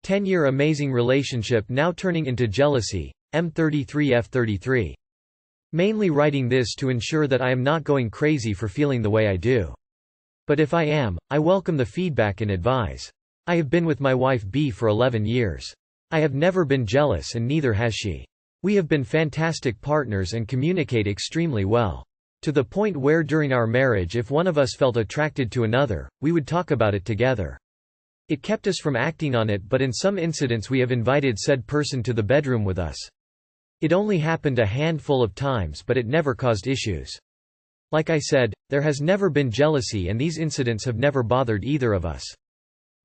10-year amazing relationship now turning into jealousy. M33 F33. Mainly writing this to ensure that I am not going crazy for feeling the way I do. But if I am, I welcome the feedback and advise. I have been with my wife B for 11 years. I have never been jealous and neither has she. We have been fantastic partners and communicate extremely well. To the point where during our marriage if one of us felt attracted to another, we would talk about it together. It kept us from acting on it, but in some incidents we have invited said person to the bedroom with us. It only happened a handful of times, but it never caused issues. Like I said, there has never been jealousy and these incidents have never bothered either of us.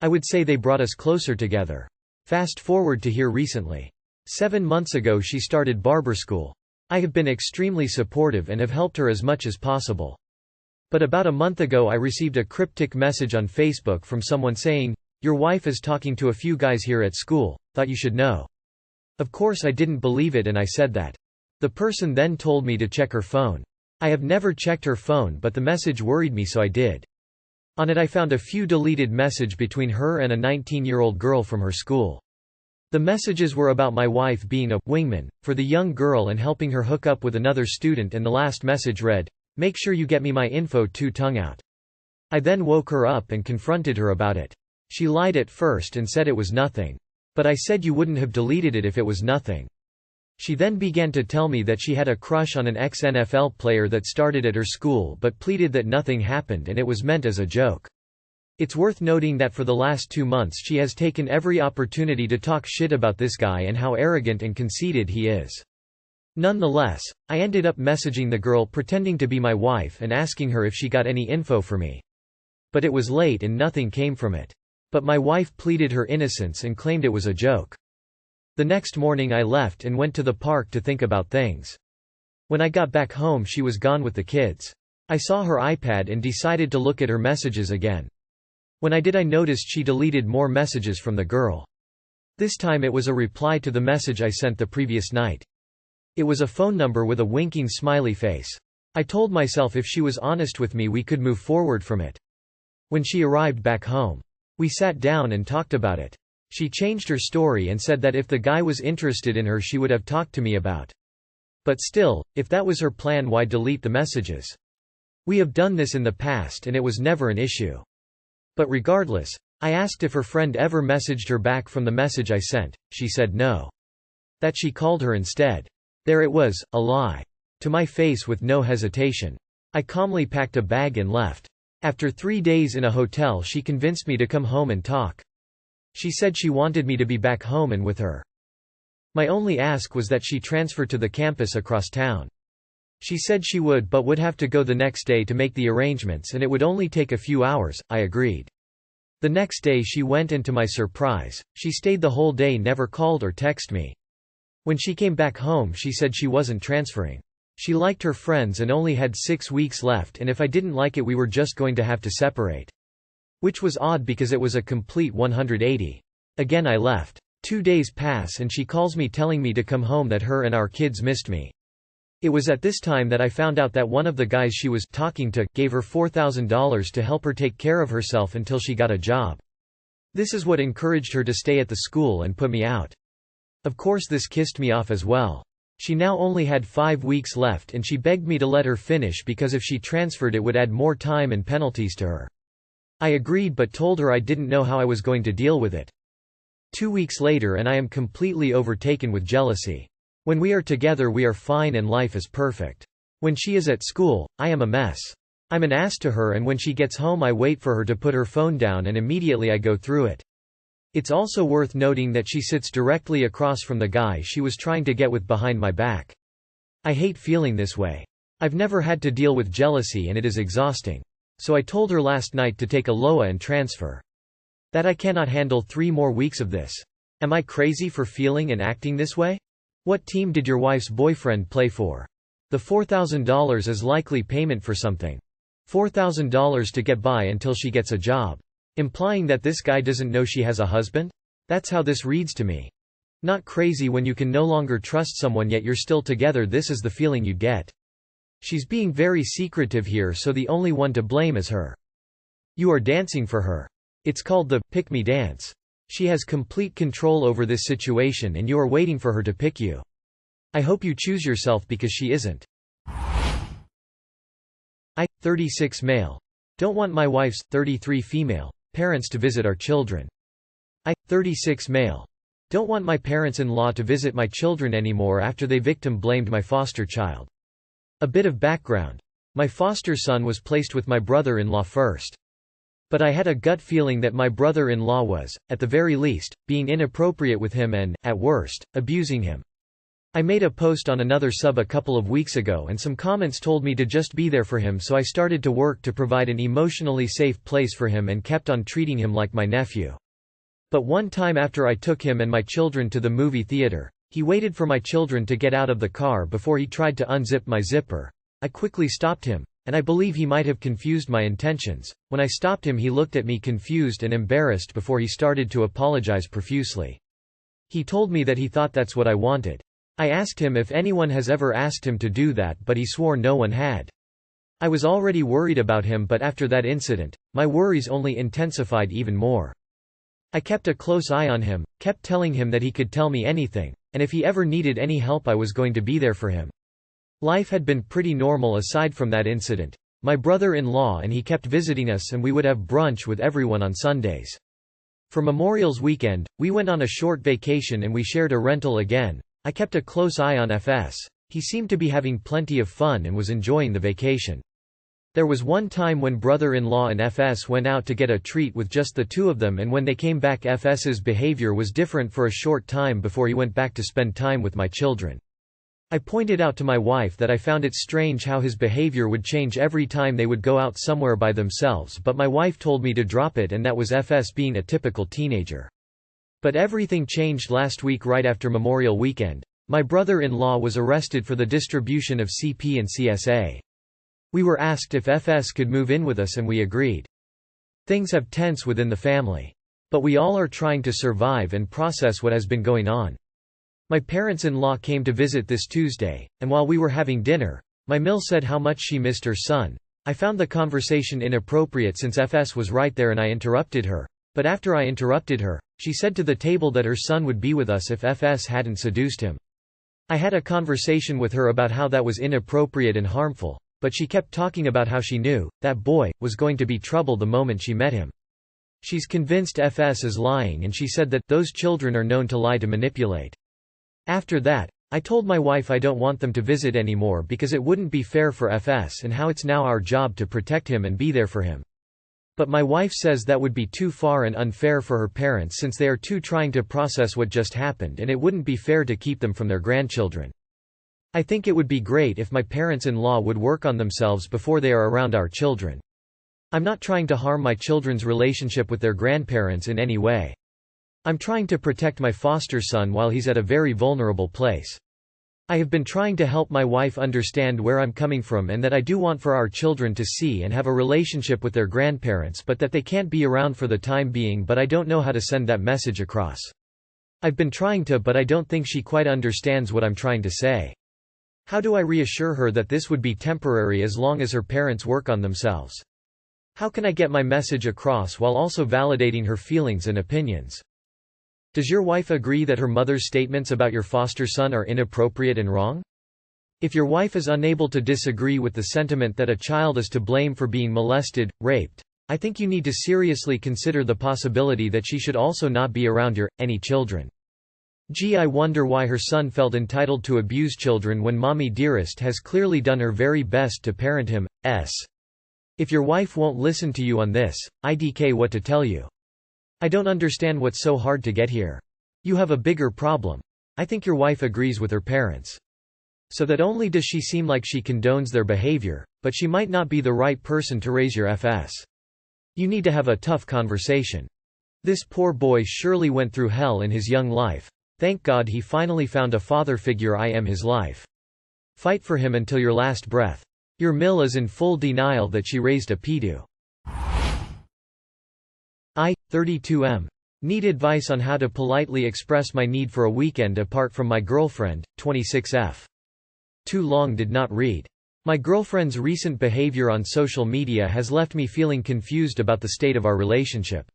I would say they brought us closer together. Fast forward to here recently. 7 months ago she started barber school. I have been extremely supportive and have helped her as much as possible. But about a month ago I received a cryptic message on Facebook from someone saying, "Your wife is talking to a few guys here at school, thought you should know." Of course I didn't believe it and I said that. The person then told me to check her phone. I have never checked her phone, but the message worried me so I did. On it I found a few deleted messages between her and a 19-year-old girl from her school. The messages were about my wife being a wingman for the young girl and helping her hook up with another student, and the last message read, "Make sure you get me my info too, tongue out." I then woke her up and confronted her about it. She lied at first and said it was nothing. But I said you wouldn't have deleted it if it was nothing. She then began to tell me that she had a crush on an ex-NFL player that started at her school but pleaded that nothing happened and it was meant as a joke. It's worth noting that for the last 2 months she has taken every opportunity to talk shit about this guy and how arrogant and conceited he is. Nonetheless, I ended up messaging the girl pretending to be my wife and asking her if she got any info for me. But it was late and nothing came from it. But my wife pleaded her innocence and claimed it was a joke. The next morning I left and went to the park to think about things. When I got back home she was gone with the kids. I saw her iPad and decided to look at her messages again. When I did I noticed she deleted more messages from the girl. This time it was a reply to the message I sent the previous night. It was a phone number with a winking smiley face. I told myself if she was honest with me we could move forward from it. When she arrived back home, we sat down and talked about it. She changed her story and said that if the guy was interested in her she would have talked to me about. But still, if that was her plan, why delete the messages? We have done this in the past and it was never an issue. But regardless, I asked if her friend ever messaged her back from the message I sent. She said no. That she called her instead. There it was, a lie. To my face with no hesitation. I calmly packed a bag and left. After 3 days in a hotel she convinced me to come home and talk. She said she wanted me to be back home and with her. My only ask was that she transfer to the campus across town. She said she would but would have to go the next day to make the arrangements and it would only take a few hours. I agreed. The next day she went and to my surprise, she stayed the whole day, never called or texted me. When she came back home she said she wasn't transferring. She liked her friends and only had 6 weeks left, and if I didn't like it we were just going to have to separate. Which was odd because it was a complete 180. Again I left. 2 days pass and she calls me telling me to come home, that her and our kids missed me. It was at this time that I found out that one of the guys she was talking to gave her $4,000 to help her take care of herself until she got a job. This is what encouraged her to stay at the school and put me out. Of course this kissed me off as well. She now only had 5 weeks left and she begged me to let her finish because if she transferred it would add more time and penalties to her. I agreed but told her I didn't know how I was going to deal with it. 2 weeks later and I am completely overtaken with jealousy. When we are together we are fine and life is perfect. When she is at school, I am a mess. I'm an ass to her, and when she gets home I wait for her to put her phone down and immediately I go through it. It's also worth noting that she sits directly across from the guy she was trying to get with behind my back. I hate feeling this way. I've never had to deal with jealousy and it is exhausting. So I told her last night to take a LOA and transfer. That I cannot handle 3 more weeks of this. Am I crazy for feeling and acting this way? What team did your wife's boyfriend play for? The $4,000 is likely payment for something. $4,000 to get by until she gets a job. Implying that this guy doesn't know she has a husband? That's how this reads to me. Not crazy when you can no longer trust someone yet you're still together. This is the feeling you get. She's being very secretive here, so the only one to blame is her. You are dancing for her. It's called the pick me dance. She has complete control over this situation and you are waiting for her to pick you. I hope you choose yourself because she isn't. I, 36 male. Don't want my wife's, 33 female, parents to visit our children. I, 36 male. Don't want my parents-in-law to visit my children anymore after they victim-blamed my foster child. A bit of background. My foster son was placed with my brother-in-law first. But I had a gut feeling that my brother-in-law was, at the very least, being inappropriate with him and, at worst, abusing him. I made a post on another sub a couple of weeks ago and some comments told me to just be there for him, so I started to work to provide an emotionally safe place for him and kept on treating him like my nephew. But one time after I took him and my children to the movie theater, he waited for my children to get out of the car before he tried to unzip my zipper. I quickly stopped him, and I believe he might have confused my intentions. When I stopped him, he looked at me confused and embarrassed before he started to apologize profusely. He told me that he thought that's what I wanted. I asked him if anyone has ever asked him to do that, but he swore no one had. I was already worried about him, but after that incident, my worries only intensified even more. I kept a close eye on him, kept telling him that he could tell me anything, and if he ever needed any help I was going to be there for him. Life had been pretty normal aside from that incident. My brother-in-law and he kept visiting us and we would have brunch with everyone on Sundays. For Memorial's weekend, we went on a short vacation and we shared a rental again. I kept a close eye on FS. He seemed to be having plenty of fun and was enjoying the vacation. There was one time when brother-in-law and FS went out to get a treat with just the two of them, and when they came back FS's behavior was different for a short time before he went back to spend time with my children. I pointed out to my wife that I found it strange how his behavior would change every time they would go out somewhere by themselves, but my wife told me to drop it, and that was FS being a typical teenager. But everything changed last week right after Memorial Weekend. My brother-in-law was arrested for the distribution of CP and CSA. We were asked if FS could move in with us and we agreed. Things have tense within the family. But we all are trying to survive and process what has been going on. My parents-in-law came to visit this Tuesday, and while we were having dinner, my Mill said how much she missed her son. I found the conversation inappropriate since FS was right there and I interrupted her. But after I interrupted her, she said to the table that her son would be with us if FS hadn't seduced him. I had a conversation with her about how that was inappropriate and harmful, but she kept talking about how she knew that boy was going to be trouble the moment she met him. She's convinced FS is lying, and she said that those children are known to lie to manipulate. After that, I told my wife I don't want them to visit anymore because it wouldn't be fair for FS and how it's now our job to protect him and be there for him. But my wife says that would be too far and unfair for her parents since they are too trying to process what just happened, and it wouldn't be fair to keep them from their grandchildren. I think it would be great if my parents-in-law would work on themselves before they are around our children. I'm not trying to harm my children's relationship with their grandparents in any way. I'm trying to protect my foster son while he's at a very vulnerable place. I have been trying to help my wife understand where I'm coming from and that I do want for our children to see and have a relationship with their grandparents, but that they can't be around for the time being, but I don't know how to send that message across. I've been trying to, but I don't think she quite understands what I'm trying to say. How do I reassure her that this would be temporary as long as her parents work on themselves? How can I get my message across while also validating her feelings and opinions? Does your wife agree that her mother's statements about your foster son are inappropriate and wrong? If your wife is unable to disagree with the sentiment that a child is to blame for being molested, raped, I think you need to seriously consider the possibility that she should also not be around any children. Gee, I wonder why her son felt entitled to abuse children when Mommy Dearest has clearly done her very best to parent him. If your wife won't listen to you on this, IDK what to tell you. I don't understand what's so hard to get here. You have a bigger problem. I think your wife agrees with her parents. So that only does she seem like she condones their behavior, but she might not be the right person to raise your FS. You need to have a tough conversation. This poor boy surely went through hell in his young life. Thank God he finally found a father figure. I am his life. Fight for him until your last breath. Your Mill is in full denial that she raised a pedo. I, 32M. Need advice on how to politely express my need for a weekend apart from my girlfriend, 26F. Too long did not read. My girlfriend's recent behavior on social media has left me feeling confused about the state of our relationship.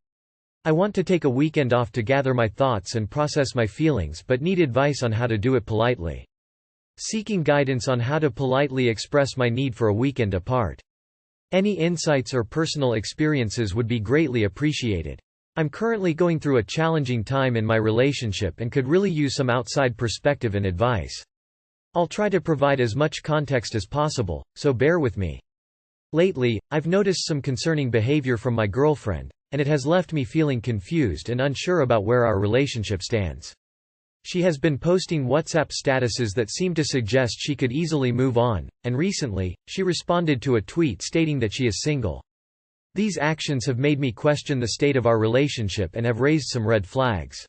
I want to take a weekend off to gather my thoughts and process my feelings but need advice on how to do it politely. Seeking guidance on how to politely express my need for a weekend apart. Any insights or personal experiences would be greatly appreciated. I'm currently going through a challenging time in my relationship and could really use some outside perspective and advice. I'll try to provide as much context as possible, so bear with me. Lately, I've noticed some concerning behavior from my girlfriend, and it has left me feeling confused and unsure about where our relationship stands. She has been posting WhatsApp statuses that seem to suggest she could easily move on, and recently, she responded to a tweet stating that she is single. These actions have made me question the state of our relationship and have raised some red flags.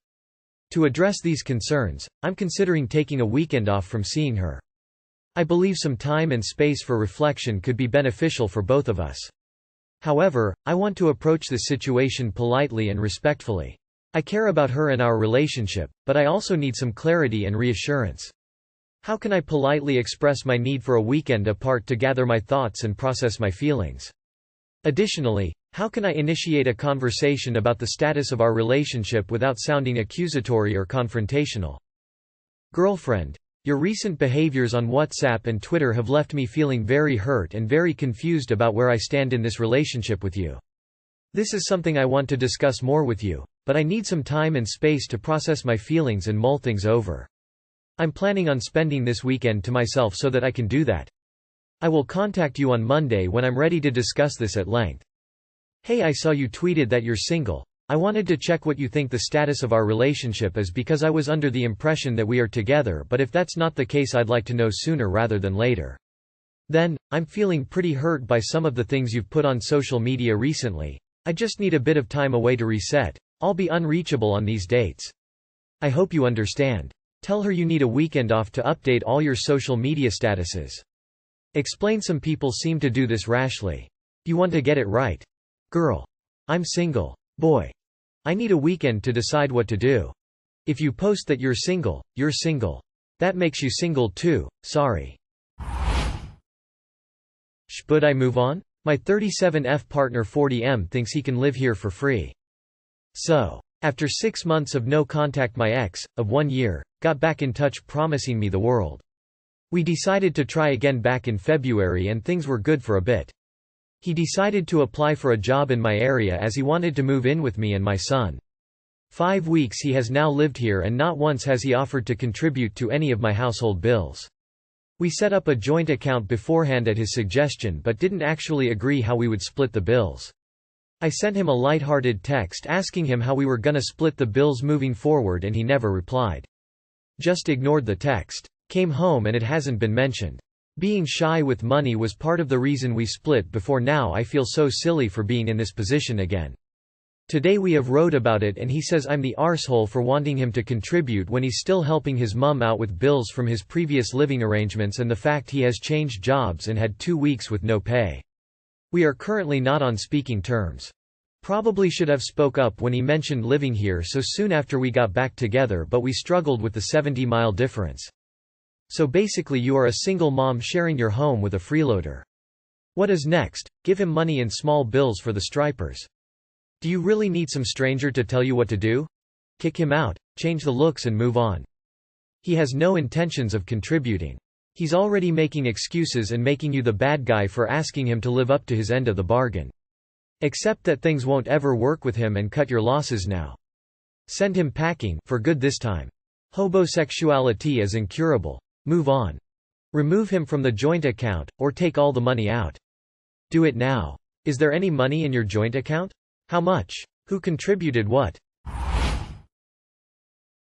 To address these concerns, I'm considering taking a weekend off from seeing her. I believe some time and space for reflection could be beneficial for both of us. However, I want to approach this situation politely and respectfully. I care about her and our relationship, but I also need some clarity and reassurance. How can I politely express my need for a weekend apart to gather my thoughts and process my feelings? Additionally, how can I initiate a conversation about the status of our relationship without sounding accusatory or confrontational? Girlfriend, your recent behaviors on WhatsApp and Twitter have left me feeling very hurt and very confused about where I stand in this relationship with you. This is something I want to discuss more with you, but I need some time and space to process my feelings and mull things over. I'm planning on spending this weekend to myself so that I can do that. I will contact you on Monday when I'm ready to discuss this at length. Hey, I saw you tweeted that you're single. I wanted to check what you think the status of our relationship is because I was under the impression that we are together, but if that's not the case I'd like to know sooner rather than later. Then, I'm feeling pretty hurt by some of the things you've put on social media recently. I just need a bit of time away to reset. I'll be unreachable on these dates. I hope you understand. Tell her you need a weekend off to update all your social media statuses. Explain some people seem to do this rashly. You want to get it right. Girl. I'm single. Boy. I need a weekend to decide what to do. If you post that you're single, you're single. That makes you single too, sorry. Should I move on? My 37F partner 40M thinks he can live here for free. So, after 6 months of no contact, my ex, of 1 year, got back in touch promising me the world. We decided to try again back in February and things were good for a bit. He decided to apply for a job in my area as he wanted to move in with me and my son. 5 weeks he has now lived here and not once has he offered to contribute to any of my household bills. We set up a joint account beforehand at his suggestion but didn't actually agree how we would split the bills. I sent him a light-hearted text asking him how we were gonna split the bills moving forward and he never replied. Just ignored the text. Came home and it hasn't been mentioned. Being shy with money was part of the reason we split before. Now I feel so silly for being in this position again. Today we have wrote about it and he says I'm the arsehole for wanting him to contribute when he's still helping his mum out with bills from his previous living arrangements and the fact he has changed jobs and had 2 weeks with no pay. We are currently not on speaking terms. Probably should have spoke up when he mentioned living here so soon after we got back together, but we struggled with the 70-mile difference. So basically you are a single mom sharing your home with a freeloader. What is next? Give him money and small bills for the stripers. Do you really need some stranger to tell you what to do? Kick him out, change the looks and move on. He has no intentions of contributing. He's already making excuses and making you the bad guy for asking him to live up to his end of the bargain. Accept that things won't ever work with him and cut your losses now. Send him packing, for good this time. Homosexuality is incurable. Move on. Remove him from the joint account, or take all the money out. Do it now. Is there any money in your joint account? How much? Who contributed what?